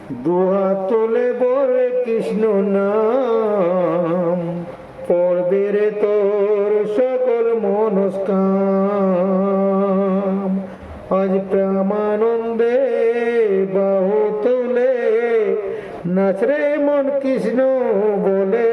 দুহাত তুলে বলে কৃষ্ণ নাম, পড়বে রে তোর সকল মনস্কাম। আজ প্রেমানন্দে বাহু তুলে নাচ রে মন কৃষ্ণ বলে।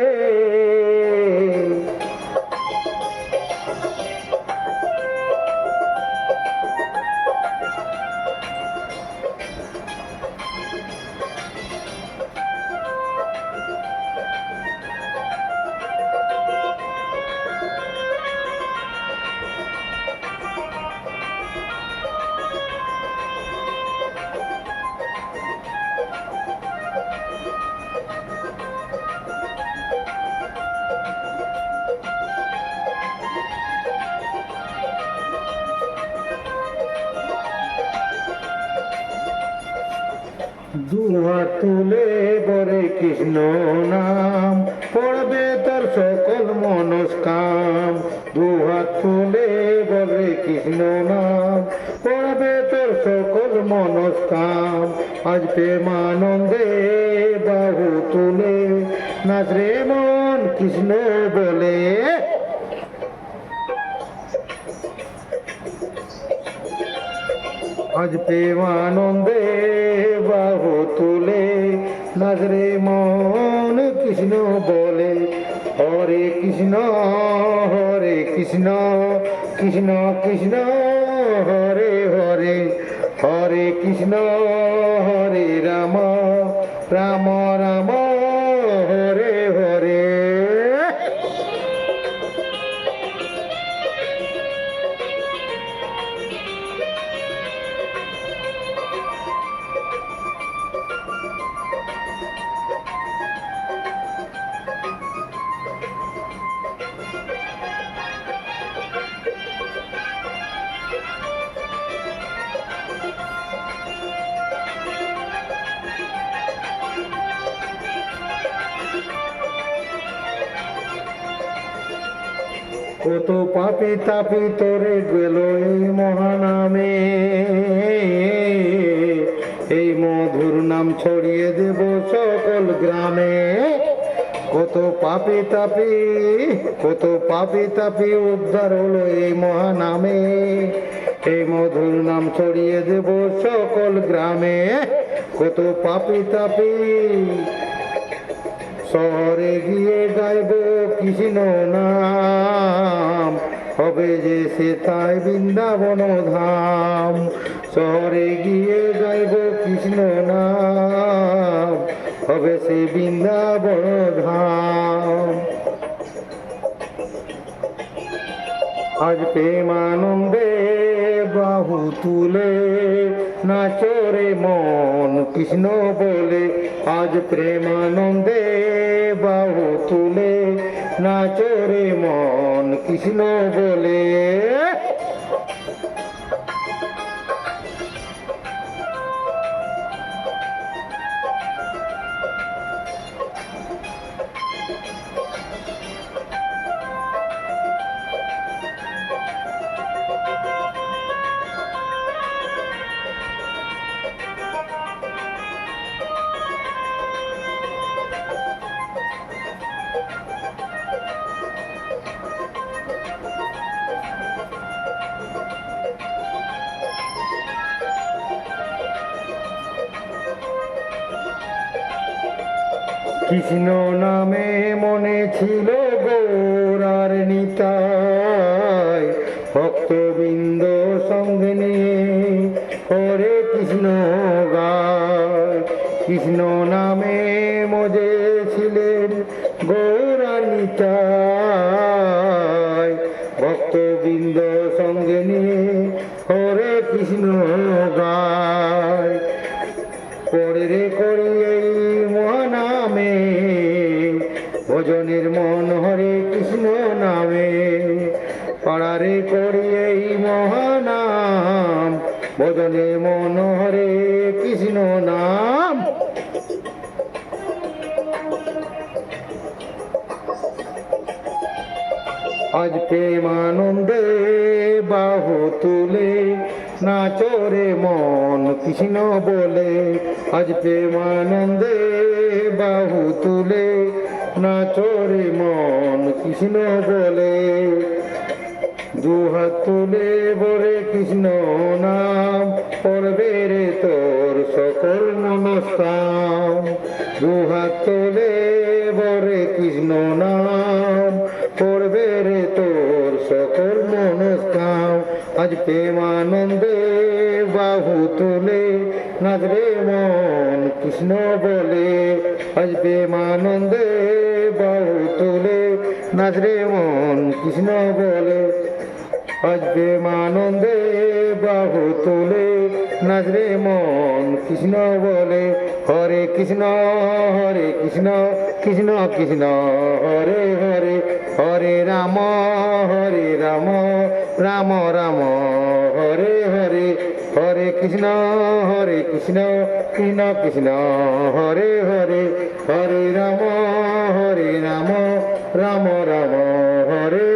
দুহাত তুলে বলে কৃষ্ণ নাম, পড়বে তোর সকল মনস্কাম। দুহাত তুলে বলে কৃষ্ণ নাম, পড়বে তোর সকল মনস্কাম। আজ প্রেমানন্দে বাহু তুলে নাচ রে মন কৃষ্ণ বলে। আজ প্রেমানন্দে বাহু তুলে নাচ রে মন কৃষ্ণ বলে। হরে কৃষ্ণ হরে কৃষ্ণ কৃষ্ণ কৃষ্ণ হরে হরে, হরে কৃষ্ণ হরে রাম রাম রাম হরে হরে। কত পাপি তাপি তোরে গেল এই মহানামে, এই মধুর নাম ছড়িয়ে দেব সকল গ্রামে। কত পাপি তাপি, কত পাপি তাপি উদ্ধার হলো এই মহানামে, এই মধুর নাম ছড়িয়ে দেব সকল গ্রামে। কত পাপি তাপি শহরে গিয়ে গাইব কৃষ্ণ নাম, হবে যে সে তাই বৃন্দাবন ধাম। শহরে গিয়ে গাইব কৃষ্ণ নাম, হবে সে বৃন্দাবন ধাম। আজ প্রেমানন্দে বাহু তুলে নাচো রে মন কৃষ্ণ বলে। আজ প্রেমানন্দে বাহু তুলে নাচো রে মন কৃষ্ণ বলে। কৃষ্ণ নামে মনে ছিল গৌরার নিতাই, ভক্তবৃন্দ সঙ্গে নিয়ে হরে কৃষ্ণ গায়। কৃষ্ণ নামে মজে ছিলেন গৌরার নিতাই, ভক্তবৃন্দ সঙ্গে নিয়ে হরে কৃষ্ণ গায়। পরে রে করি এই মহানামে ভজনের মন হরে কৃষ্ণ নামে। পাড়ারে করি এই মহানাম ভজনে মন হরে কৃষ্ণ নাম। আজ প্রেমানন্দে বাহু তুলে নাচরে মন কৃষ্ণ বলে, আজ প্রেমানন্দে বাহু তুলে নাচরে মন কৃষ্ণ বলে। দুহাত তুলে বলে কৃষ্ণ নাম পড়বে রে তোর সকল মনস্কাম। দুহাত তুলে বলে কৃষ্ণ নাম পড়বে রে তোর সকল মনস্কাম। আজ প্রেমানন্দে বাহু তুলে নাচরে মন কৃষ্ণ বলে, আজ প্রেমানন্দে বাহু তুলে নাচরে মন কৃষ্ণ বলে। আজ প্রেমানন্দে বাহু তুলে নাচরে মন কৃষ্ণ বলে। হরে কৃষ্ণ কৃষ্ণ কৃষ্ণ হরে হরে, হরে রাম রাম রাম হরে হরে। হরে কৃষ্ণ কৃষ্ণ কৃষ্ণ হরে হরে, হরে রাম রাম রাম হরে